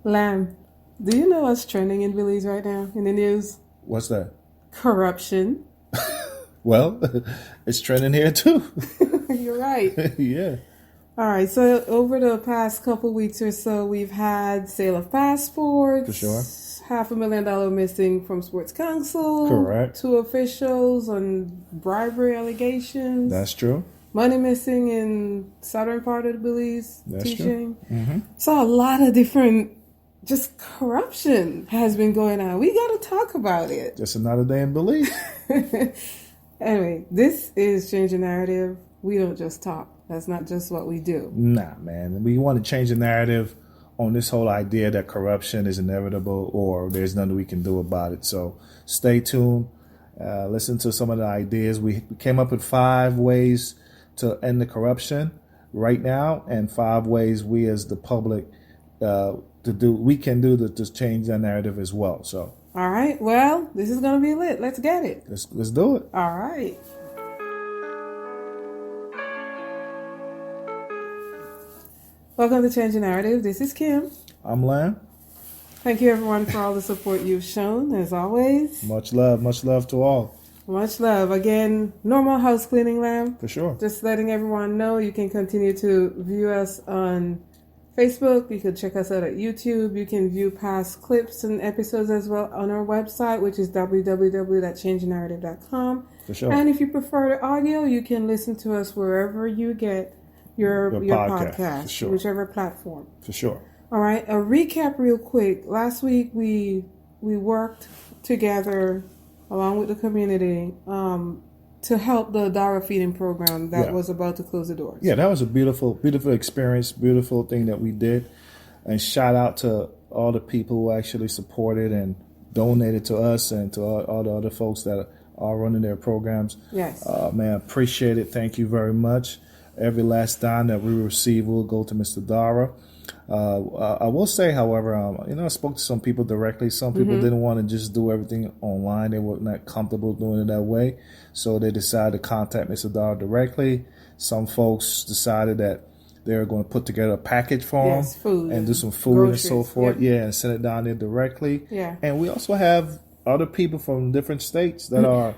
Lamb, do you know what's trending in Belize right now in the news? What's that? Corruption. Well, it's trending here too. You're right. Yeah. All right. So over the past couple weeks or so, we've had sale of passports. For sure. $500,000 missing from Sports Council. Correct. 2 officials on bribery allegations. That's true. Money missing in southern part of the Belize. That's teaching. true. Mm-hmm. So a lot of different, just corruption has been going on. We got to talk about it. Just another day in Belize. Anyway, this is Change the Narrative. We don't just talk. That's not just what we do. Nah, man. We want to change the narrative on this whole idea that corruption is inevitable or there's nothing we can do about it. So stay tuned. Listen to some of the ideas. We came up with 5 ways to end the corruption right now, and 5 ways we as the public we can do to change that narrative as well. So, all right. Well, this is going to be lit. Let's get it. Let's do it. All right. Welcome to Change the Narrative. This is Kim. I'm Lam. Thank you, everyone, for all the support you've shown, as always. Much love to all. Much love. Again, normal house cleaning, Lam. For sure. Just letting everyone know you can continue to view us on Facebook. You can check us out at YouTube. You can view past clips and episodes as well on our website, which is www.changenarrative.com. For sure. And if you prefer the audio, you can listen to us wherever you get your podcast, for sure. Whichever platform. For sure. All right. A recap real quick. Last week we worked together along with the community to help the Dara feeding program that was about to close the doors. Yeah, that was a beautiful experience, beautiful thing that we did. And shout out to all the people who actually supported and donated to us and to all the other folks that are running their programs. Yes. Man, appreciate it. Thank you very much. Every last dime that we receive will go to Mr. Dara. I will say, however, I spoke to some people directly. Some people didn't want to just do everything online. They were not comfortable doing it that way. So they decided to contact Mr. Dara directly. Some folks decided that they were going to put together a package for them and do some food groceries, and so forth. Yep. Yeah, and send it down there directly. Yeah. And we also have other people from different states that are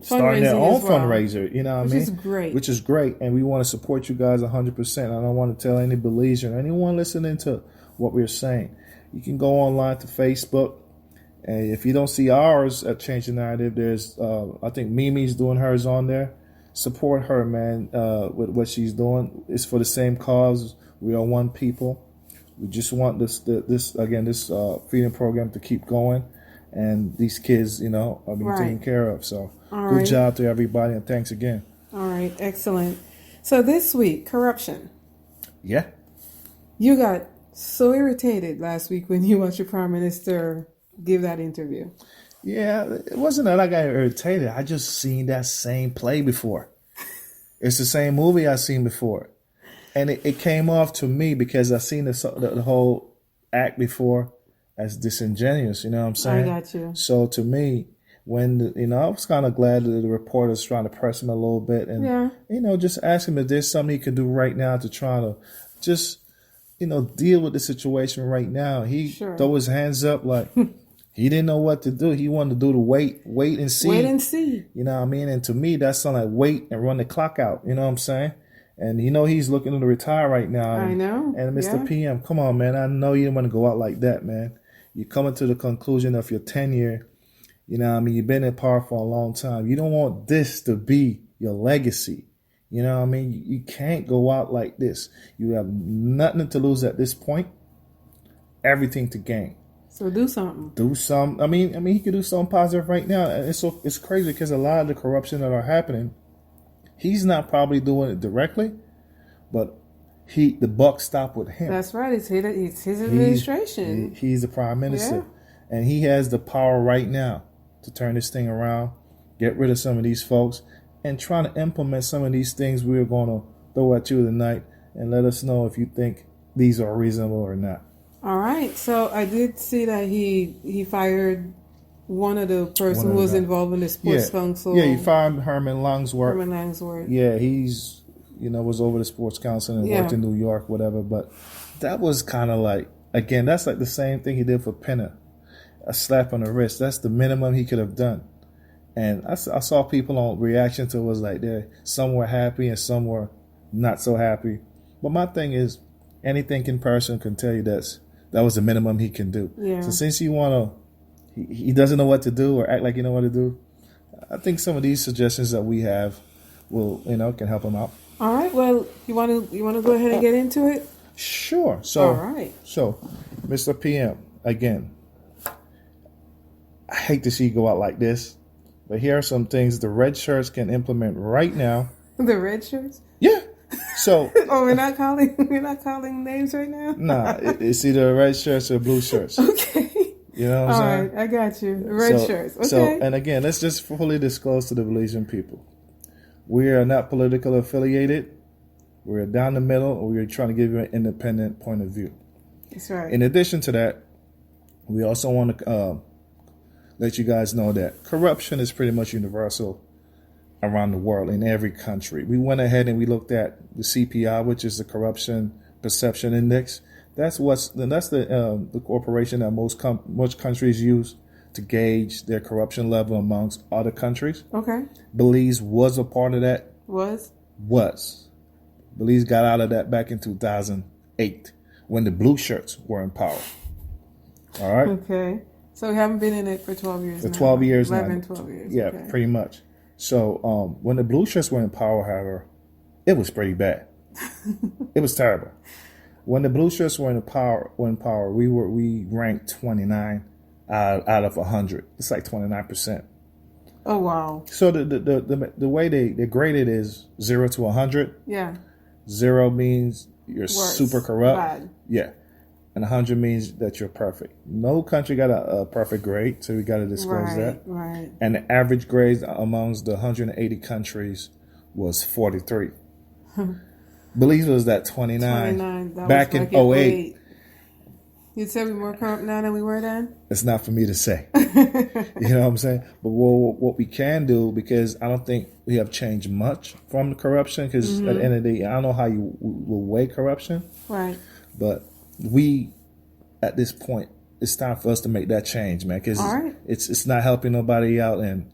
starting their own fundraiser, you know what I mean? Which is great. And we want to support you guys 100%. I don't want to tell any Belizean or anyone listening to what we're saying. You can go online to Facebook. And if you don't see ours at Change the Narrative, there's, I think Mimi's doing hers on there. Support her, man, with what she's doing. It's for the same cause. We are one people. We just want this feeding program to keep going. And these kids, are being taken care of. So good job to everybody, and thanks again. All right, excellent. So this week, corruption. Yeah. You got so irritated last week when you watched your prime minister give that interview. Yeah, it wasn't that I got irritated. I just seen that same play before. It's the same movie I seen before. And it came off to me because I seen the whole act before as disingenuous, you know what I'm saying? I got you. So to me, when, I was kind of glad that the reporter's trying to press him a little bit and, just ask him if there's something he could do right now to try to just, deal with the situation right now. He throw his hands up like he didn't know what to do. He wanted to do the wait and see. Wait and see. You know what I mean? And to me, that sounded like wait and run the clock out. You know what I'm saying? And he's looking to retire right now. I know. And Mr. PM, come on, man. I know you didn't want to go out like that, man. You're coming to the conclusion of your tenure. You know what I mean? You've been in power for a long time. You don't want this to be your legacy. You know what I mean? You can't go out like this. You have nothing to lose at this point. Everything to gain. So do something. Do something. I mean, he could do something positive right now. And it's crazy because a lot of the corruption that are happening, he's not probably doing it directly, but the buck stopped with him. That's right. It's his administration. He's the prime minister. Yeah. And he has the power right now to turn this thing around, get rid of some of these folks, and try to implement some of these things we're going to throw at you tonight and let us know if you think these are reasonable or not. All right. So I did see that he fired one of the person who was involved in the sports council. Yeah, he fired Herman Langsworth. Yeah, he's was over the sports council and worked in New York, whatever. But that was kind of like, again, that's like the same thing he did for Pena. A slap on the wrist. That's the minimum he could have done. And I saw people on reaction to it was like, some were happy and some were not so happy. But my thing is, any thinking person can tell you that was the minimum he can do. Yeah. So since he doesn't know what to do or act like you know what to do, I think some of these suggestions that we have will, can help him out. All right. Well, you want to go ahead and get into it? Sure. So, all right. So, Mr. PM, again, I hate to see you go out like this, but here are some things the red shirts can implement right now. The red shirts? Yeah. So. Oh, we're not calling names right now? Nah, it's either red shirts or blue shirts. Okay. You know what I'm saying? All right, I got you. Red shirts. Okay. So, and again, let's just fully disclose to the Belizean people. We are not politically affiliated. We're down the middle. We're trying to give you an independent point of view. That's right. In addition to that, we also want to let you guys know that corruption is pretty much universal around the world in every country. We went ahead and we looked at the CPI, which is the Corruption Perception Index. That's the corporation that most countries use to gauge their corruption level amongst other countries. Okay. Belize was a part of that. Was. Belize got out of that back in 2008 when the blue shirts were in power. All right. Okay. So we haven't been in it for 12 years. For 12 years 11, now. 12 years. Yeah, okay. Pretty much. So when the blue shirts were in power, however, it was pretty bad. It was terrible. When the blue shirts were in power, we ranked 29 out of 100. It's like 29%. Oh wow! So the way they grade it is 0 to 100. Yeah. 0 means you're super corrupt. Bad. Yeah. And 100 means that you're perfect. No country got a perfect grade, so we got to disclose that. Right. And the average grade amongst the 180 countries was 43. Belize was that 29 back in 08. You'd say we're more corrupt now than we were then? It's not for me to say. You know what I'm saying? But what we can do, because I don't think we have changed much from the corruption, because at the end of the day, I don't know how you will weigh corruption. Right. But we, at this point, it's time for us to make that change, man, because it's not helping nobody out, and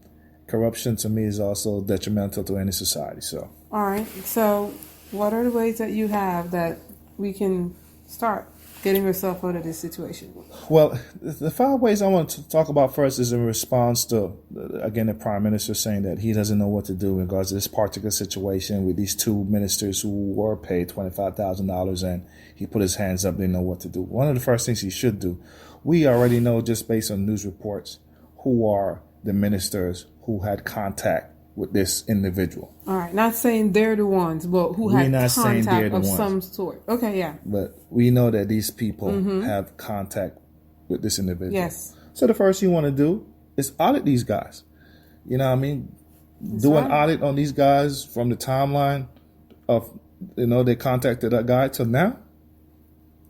corruption to me is also detrimental to any society. So. All right. So what are the ways that you have that we can start getting yourself out of this situation? Well, the 5 ways I want to talk about first is in response to, again, the Prime Minister saying that he doesn't know what to do in regards to this particular situation with these 2 ministers who were paid $25,000 and he put his hands up, didn't know what to do. One of the first things he should do, we already know just based on news reports who are the ministers who had contact with this individual. All right. Not saying they're the ones, but who had contact of some sort. Okay, yeah. But we know that these people have contact with this individual. Yes. So the first thing you want to do is audit these guys. You know what I mean? Do an audit on these guys from the timeline of, they contacted that guy till now.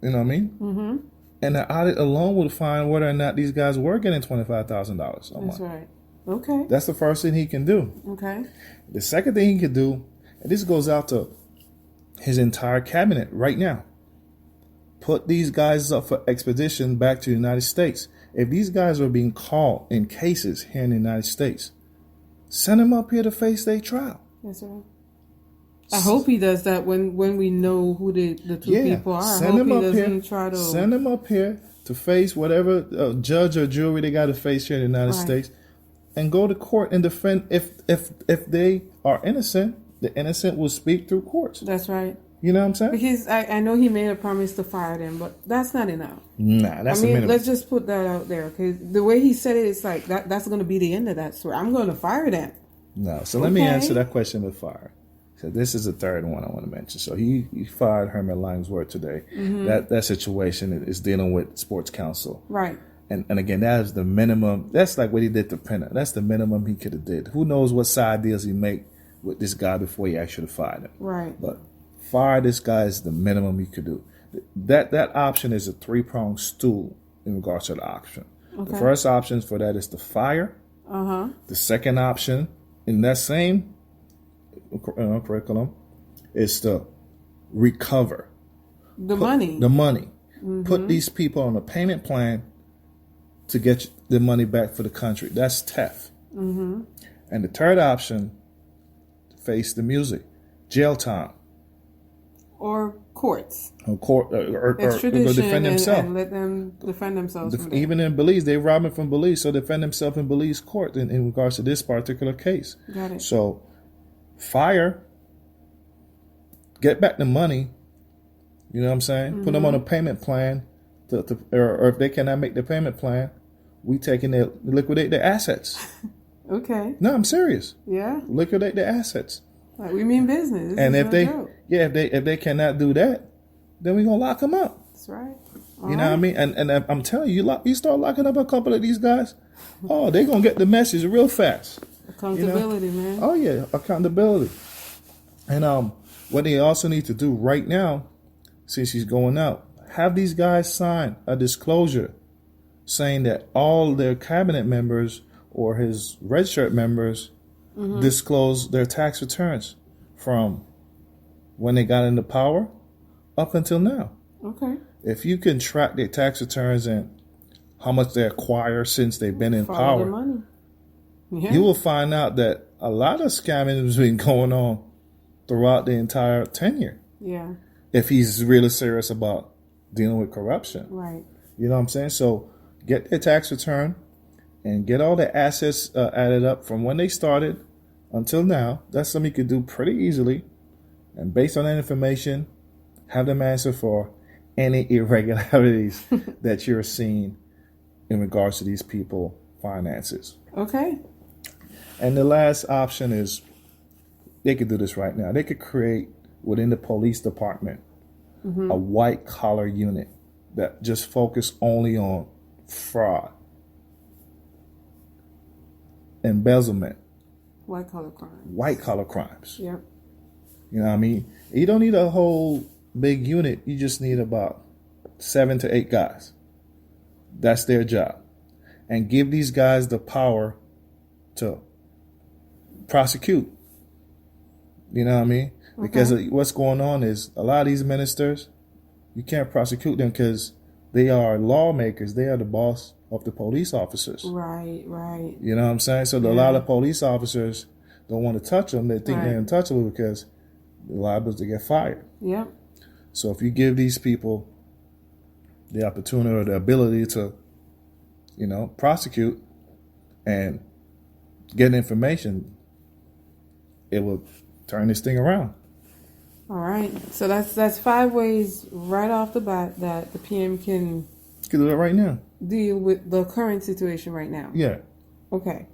You know what I mean? Mm-hmm. And the audit alone will find whether or not these guys were getting $25,000 a month. That's right. Okay. That's the first thing he can do. Okay. The second thing he can do, and this goes out to his entire cabinet right now, put these guys up for expedition back to the United States. If these guys are being caught in cases here in the United States, send them up here to face their trial. That's right. I hope he does that when we know who the 2 people are. Send them up here to face whatever judge or jury they got to face here in the United States, and go to court and defend. If they are innocent, the innocent will speak through courts. That's right. You know what I'm saying? Because I know he made a promise to fire them, but that's not enough. Nah, that's the minimum. Let's just put that out there, because the way he said it, it's like that's going to be the end of that story. I'm going to fire them. No, so let me answer that question with fire. So this is the third one I want to mention. So he fired Herman Langsworth today. Mm-hmm. That situation is dealing with Sports Council. Right. And again, that is the minimum. That's like what he did to Penna. That's the minimum he could have did. Who knows what side deals he make with this guy before he actually fired him. Right. But fire this guy is the minimum he could do. That option is a 3-pronged stool in regards to the option. Okay. The first option for that is to fire. Uh-huh. The second option in that same curriculum is to recover. The money. The money. Put these people on a payment plan to get the money back for the country. That's theft. And the third option, face the music, jail time, or courts, or defend themselves, and let them defend themselves. Even in Belize, they robbed him from Belize, so defend themselves in Belize court in regards to this particular case. Got it. So, fire, get back the money. You know what I'm saying? Put them on a payment plan, or if they cannot make the payment plan, we liquidate their assets. Okay. No, I'm serious. Yeah. Liquidate their assets. Like, we mean business. And if they cannot do that, then we're gonna lock them up. That's right. You know what I mean? And I'm telling you, you start locking up a couple of these guys, they're gonna get the message real fast. Accountability, man. Oh yeah, accountability. And what they also need to do right now, since he's going out, have these guys sign a disclosure saying that all their cabinet members or his red shirt members disclose their tax returns from when they got into power up until now. Okay. If you can track their tax returns and how much they acquire since they've been in power, their money. Yeah. You will find out that a lot of scamming has been going on throughout the entire tenure. Yeah. If he's really serious about dealing with corruption. Right. You know what I'm saying? So get their tax return and get all the assets added up from when they started until now. That's something you could do pretty easily. And based on that information, have them answer for any irregularities that you're seeing in regards to these people's finances. Okay. And the last option is they could do this right now. They could create within the police department a white collar unit that just focus only on fraud, embezzlement, white collar crimes. White collar crimes. Yep. You know what I mean? You don't need a whole big unit. You just need about 7 to 8 guys. That's their job. And give these guys the power to prosecute. You know what I mean? Because what's going on is a lot of these ministers, you can't prosecute them because they are lawmakers. They are the boss of the police officers. Right, right. You know what I'm saying? So a lot of police officers don't want to touch them. They think they're untouchable because they're liable to get fired. Yep. So if you give these people the opportunity or the ability to, prosecute and get information, it will turn this thing around. All right. So that's 5 ways right off the bat that the PM can do that right now. Deal with the current situation right now. Yeah. Okay.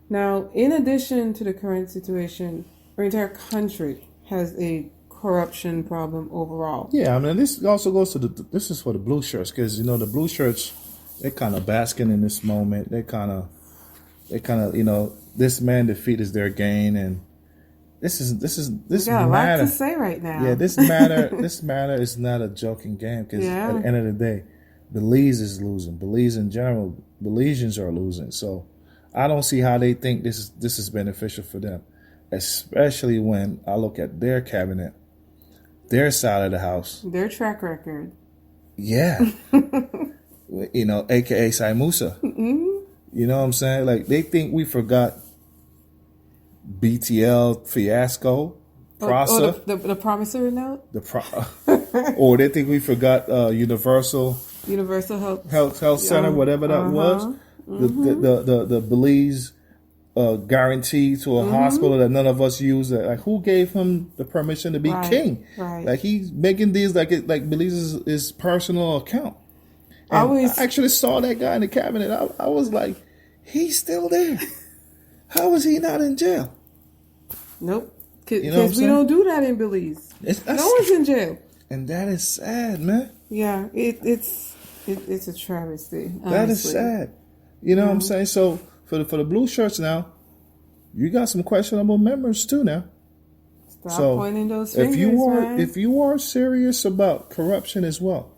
Now, in addition to the current situation, our entire country has a corruption problem overall. Yeah, I mean, this also goes to this is for the blue shirts because the blue shirts, they're kind of basking in this moment. They kind of this man defeat is their gain, and this got matter. A lot to say right now. Yeah, this matter is not a joking game because at the end of the day, Belize is losing. Belize in general, Belizeans are losing. So I don't see how they think this is beneficial for them, especially when I look at their cabinet, their side of the house, their track record. Yeah, AKA Sai Musa. Mm-hmm. You know what I'm saying? Like they think we forgot BTL fiasco, PRASA, the promissory note, or they think we forgot Universal Health Center, whatever that was. The Belize guarantee to a hospital that none of us use. Like who gave him the permission to be king? Right. Like he's making these like Belize is his personal account. And I actually saw that guy in the cabinet. I was like, he's still there. How is he not in jail? Nope. Because we don't do that in Belize. No one's in jail. And that is sad, man. Yeah, it's a travesty. Honestly. That is sad. You know what I'm saying? So for the blue shirts now, you got some questionable members too now. Stop pointing those fingers, if you are serious about corruption as well,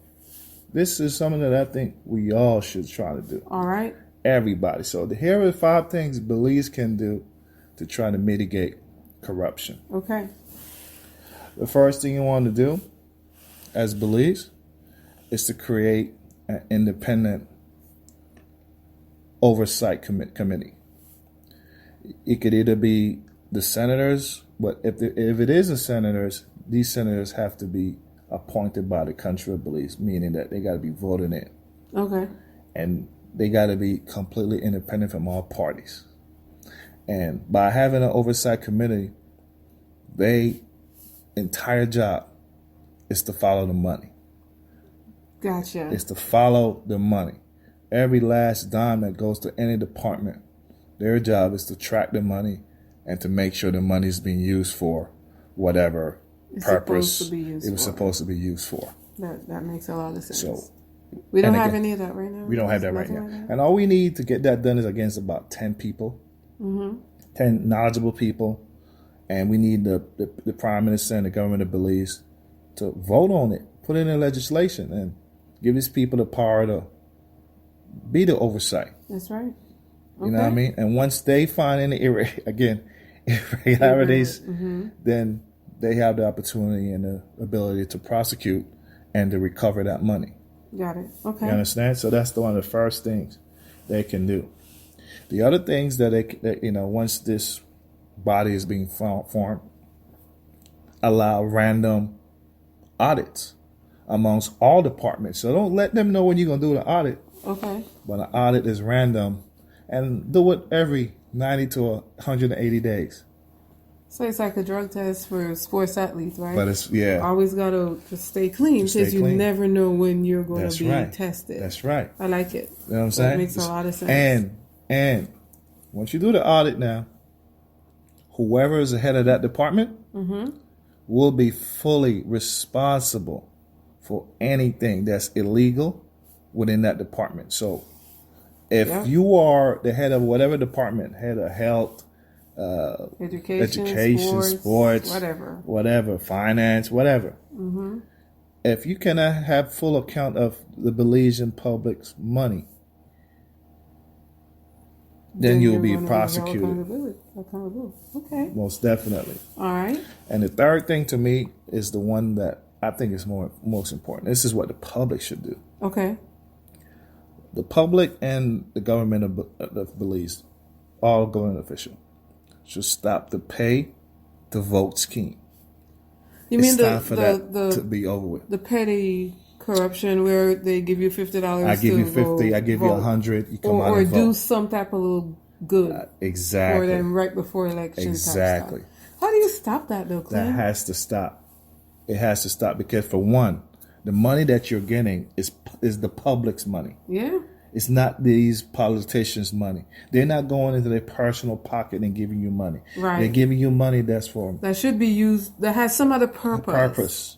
this is something that I think we all should try to do. All right. Everybody. So here are 5 things Belize can do to try to mitigate corruption. Okay. The first thing you want to do as Belize, is to create an independent oversight committee. It could either be the senators, but if it isn't senators, these senators have to be appointed by the country of Belize, meaning that they got to be voted in. Okay. And they got to be completely independent from all parties. And by having an oversight committee, their entire job is to follow the money. Gotcha. It's to follow the money. Every last dime that goes to any department, their job is to track the money and to make sure the money is being used for whatever purpose it was supposed to be used for. That makes a lot of sense. So we don't have any of that right now. We don't have that right now. And all we need to get that done is against about 10 people, 10 knowledgeable people, and we need the Prime Minister and the government of Belize to vote on it, put it in legislation, and give these people the power to be the oversight. That's right. You know what I mean? And once they find any irregularities, then they have the opportunity and the ability to prosecute and to recover that money. Got it. Okay. You understand? So that's one of the first things they can do. The other things that once this body is being formed, allow random audits amongst all departments. So don't let them know when you're going to do the audit. Okay. But an audit is random, and do it every 90 to 180 days. So it's like a drug test for sports athletes, right? But it's, always got to stay clean because you never know when you're going to be tested. That's right. I like it. You know what I'm saying? That makes a lot of sense. And once you do the audit now, whoever is the head of that department will be fully responsible for anything that's illegal within that department. So if you are the head of whatever department, head of health, education, sports, whatever, finance, whatever. If you cannot have full account of the Belizean public's money, then you'll be prosecuted. Accountability. Okay. Most definitely. All right. And the third thing to me is the one that I think is most important. This is what the public should do. Okay. The public and the government of Belize, all government officials, should stop the pay to vote scheme. It's time for that to be over with. The petty corruption where they give you $50. I give you 50. I give you 100. You come out and vote. Or do some type of little good. Exactly. For them right before election. Exactly. How do you stop that though, Clint? That has to stop. It has to stop because for one, the money that you're getting is the public's money. Yeah. It's not these politicians' money. They're not going into their personal pocket and giving you money. Right. They're giving you money that's for that should be used. That has some other purpose.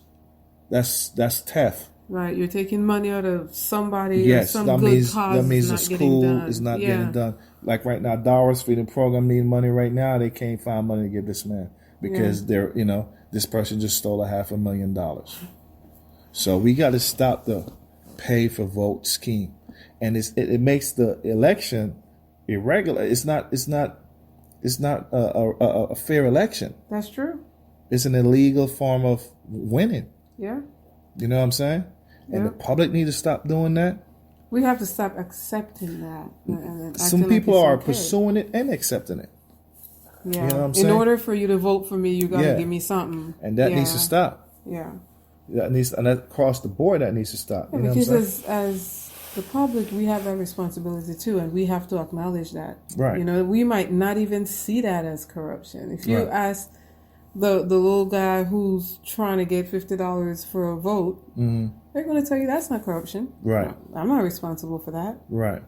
That's theft. Right. You're taking money out of somebody. Yes. Or some that good means cause that means the school is not getting done. Like right now, Dollars Feeding Program need money right now. They can't find money to give this man because this person just stole $500,000. So we got to stop the pay for vote scheme. And it makes the election irregular. It's not a fair election. That's true. It's an illegal form of winning. Yeah. You know what I'm saying? And the public need to stop doing that. We have to stop accepting that. And some people are pursuing it and accepting it. Yeah. You know what I'm saying? In order for you to vote for me, you got to give me something. And that needs to stop. Yeah. And that across the board, that needs to stop. Yeah, you know because as the public, we have that responsibility too, and we have to acknowledge that. Right. You know, we might not even see that as corruption. If you ask the little guy who's trying to get $50 for a vote, they're going to tell you that's not corruption. Right. I'm not responsible for that. Right.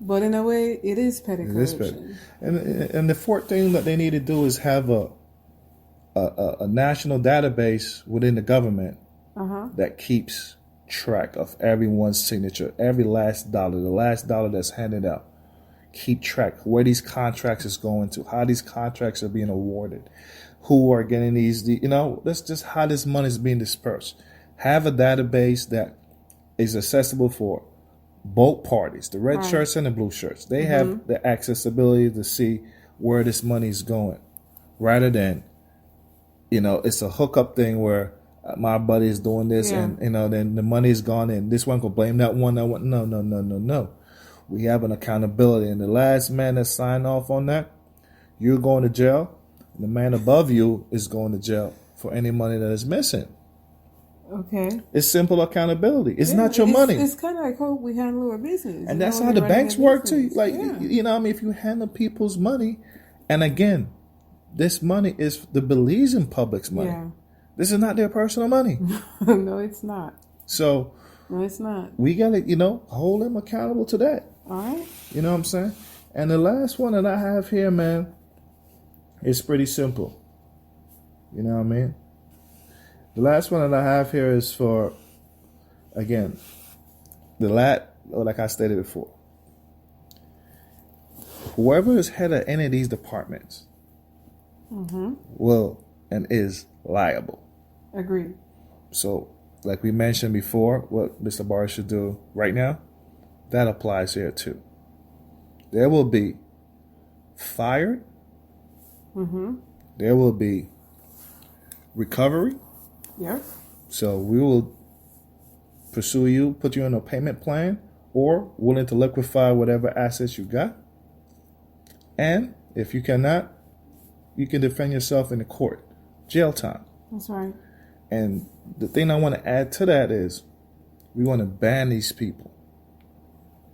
But in a way, it is petty corruption. It is petty. And the fourth thing that they need to do is have a national database within the government that keeps track of everyone's signature, every last dollar, the last dollar that's handed out. Keep track where these contracts is going to, how these contracts are being awarded, who are getting these, that's just how this money is being dispersed. Have a database that is accessible for both parties, the red shirts and the blue shirts. They have the accessibility to see where this money is going, rather than, it's a hookup thing where my buddy is doing this, and then the money is gone, and this one can blame that one. That one. No. We have an accountability, and the last man that signed off on that, you're going to jail. The man above you is going to jail for any money that is missing. Okay. It's simple accountability. It's not your money. It's kind of like how we handle our business. And that's how the banks work too. Like, you know what I mean? If you handle people's money, and again, this money is the Belizean public's money. Yeah. This is not their personal money. No, it's not. So. No, it's not. We got to, hold them accountable to that. All right. You know what I'm saying? And the last one that I have here, man, is pretty simple. You know what I mean? The last one that I have here is for, again, like I stated before. Whoever is head of any of these departments will and is liable. Agreed. So, like we mentioned before, what Mr. Barr should do right now, that applies here too. There will be fired. There will be recovery. Yep. So we will pursue you, put you on a payment plan, or willing to liquefy whatever assets you got. And if you cannot, you can defend yourself in the court. Jail time. That's right. And the thing I want to add to that is we want to ban these people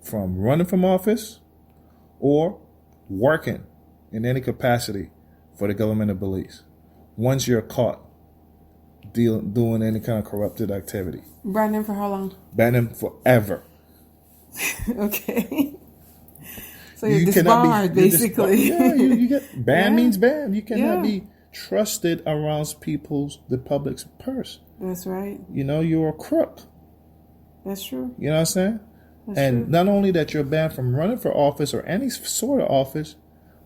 from running from office or working in any capacity for the government of Belize once you're caught doing any kind of corrupted activity. Ban them for how long? Ban them forever. Okay. So you're disbarred, basically. You get ban means ban. You cannot be trusted around the public's purse. That's right. You're a crook. That's true. You know what I'm saying? That's true. Not only that you're banned from running for office or any sort of office,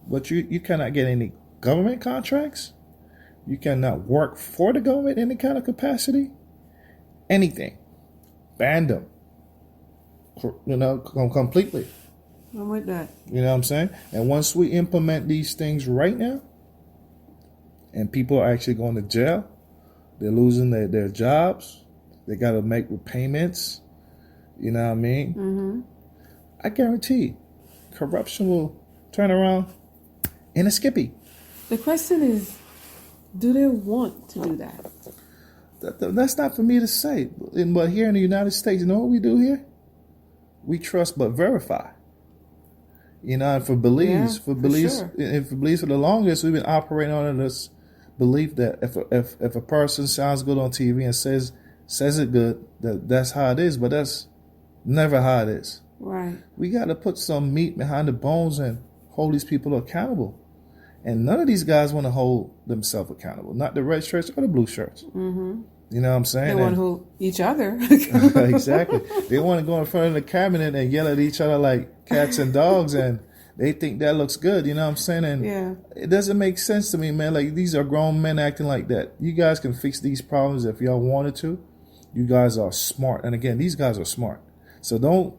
but you cannot get any government contracts. You cannot work for the government in any kind of capacity. Anything. Ban them. Completely. I'm with that. You know what I'm saying? And once we implement these things right now, and people are actually going to jail, they're losing their jobs, they got to make repayments, you know what I mean? I guarantee corruption will turn around in a skippy. The question is, do they want to do that? That's not for me to say. But here in the United States, you know what we do here? We trust but verify. And for Belize, for Belize for the longest, we've been operating on this belief that if a person sounds good on TV and says it good, that's how it is. But that's never how it is. Right. We got to put some meat behind the bones and hold these people accountable. And none of these guys want to hold themselves accountable. Not the red shirts or the blue shirts. You know what I'm saying? They want to hold each other. Exactly. They want to go in front of the cabinet and yell at each other like cats and dogs, and they think that looks good. You know what I'm saying? And it doesn't make sense to me, man. Like, these are grown men acting like that. You guys can fix these problems if y'all wanted to. You guys are smart. And again, these guys are smart. So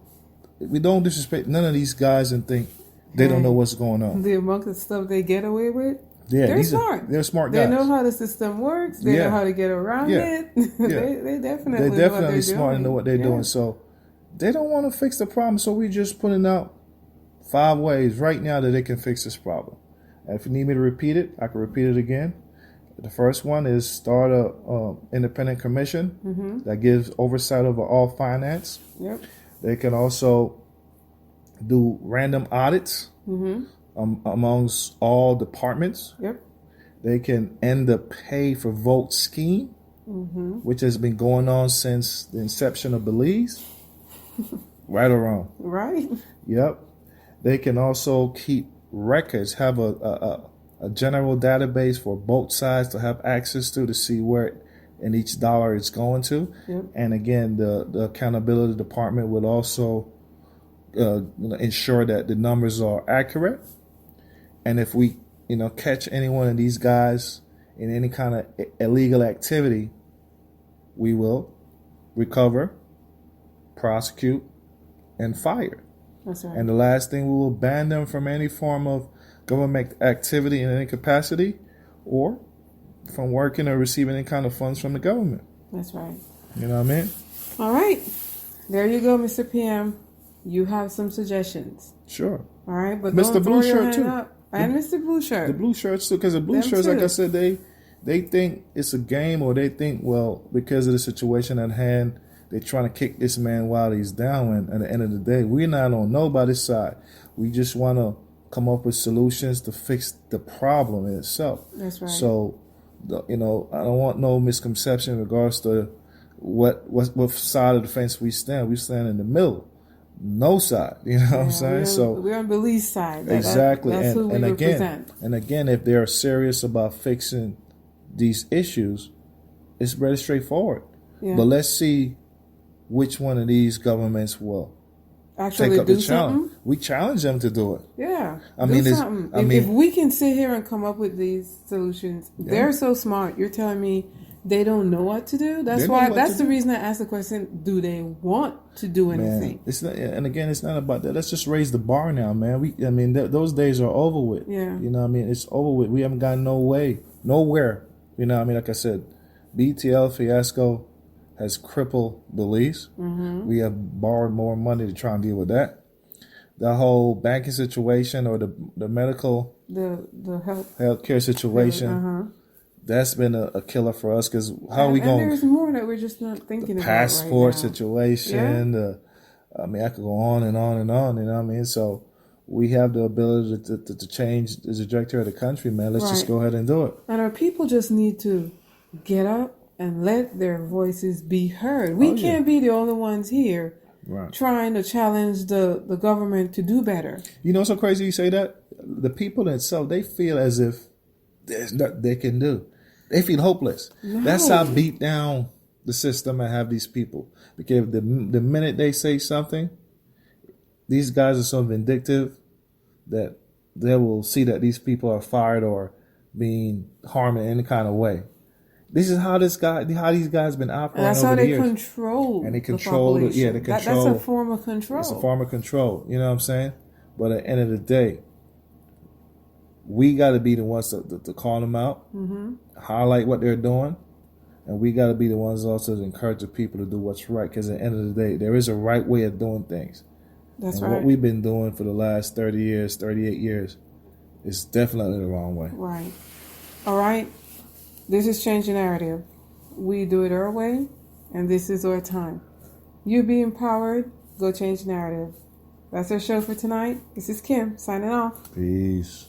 we don't disrespect none of these guys and think they don't know what's going on. The amount of stuff they get away with. Yeah, they're smart. They're smart guys. They know how the system works. They know how to get around it. They definitely know what they're smart and know what they're doing. So they don't want to fix the problem. So we're just putting out 5 ways right now that they can fix this problem. And if you need me to repeat it, I can repeat it again. The first one is start a independent commission that gives oversight over all finance. Yep. They can also do random audits amongst all departments. Yep. They can end the pay for vote scheme, which has been going on since the inception of Belize. Right or wrong? Right. Yep. They can also keep records, have a general database for both sides to have access to see where in each dollar it's going to. Yep. And again, the accountability department will also ensure that the numbers are accurate. And if we, catch any one of these guys in any kind of illegal activity, we will recover, prosecute, and fire. That's right. And the last thing, we will ban them from any form of government activity in any capacity or from working or receiving any kind of funds from the government. That's right. You know what I mean? All right. There you go, Mr. PM. You have some suggestions. Sure. All right, but Mr. don't Blue throw your Shirt hand too. up. And Mr. Blue Shirt. The blue shirts too, because the blue shirts, like I said, they think it's a game, or they think, well, because of the situation at hand, they're trying to kick this man while he's down. And at the end of the day, we're not on nobody's side. We just want to come up with solutions to fix the problem in itself. That's right. So, I don't want no misconception in regards to what side of the fence we stand. We stand in the middle. No side, you know what I'm saying? We're on Belize side. Exactly. That's who we represent. And again, if they're serious about fixing these issues, it's very straightforward. Yeah. But let's see which one of these governments will actually take up do the challenge. Something? We challenge them to do it. Yeah. I mean, if we can sit here and come up with these solutions, they're so smart. You're telling me they don't know what to do? That's the reason I asked the question, do they want to do anything? It's not, and again, it's not about that. Let's just raise the bar now, man. Those days are over with. Yeah. You know what I mean? It's over with. We haven't got nowhere. You know what I mean? Like I said, BTL fiasco has crippled Belize. Mm-hmm. We have borrowed more money to try and deal with that. The whole banking situation, or the medical, the healthcare situation, that's been a killer for us, because how are we going? And there's more that we're just not thinking about. Passport right now. situation. I could go on and on and on. You know what I mean? So we have the ability to change the trajectory of the country, man. Let's just go ahead and do it. And our people just need to get up and let their voices be heard. We can't be the only ones here trying to challenge the government to do better. You know, it's so crazy you say that. The people themselves, they feel as if there's nothing they can do. They feel hopeless. No. That's how beat down the system and have these people. Because the minute they say something, these guys are so vindictive that they will see that these people are fired or being harmed in any kind of way. This is how these guys been operating over the years. That's how they control. And they control the population. That's a form of control. It's a form of control. You know what I'm saying? But at the end of the day, we got to be the ones to call them out, highlight what they're doing, and we got to be the ones also to encourage the people to do what's right. Because at the end of the day, there is a right way of doing things. That's and what we've been doing for the last 30 years, 38 years, is definitely the wrong way. Right. All right. This is Change the Narrative. We do it our way, and this is our time. You be empowered. Go change the narrative. That's our show for tonight. This is Kim signing off. Peace.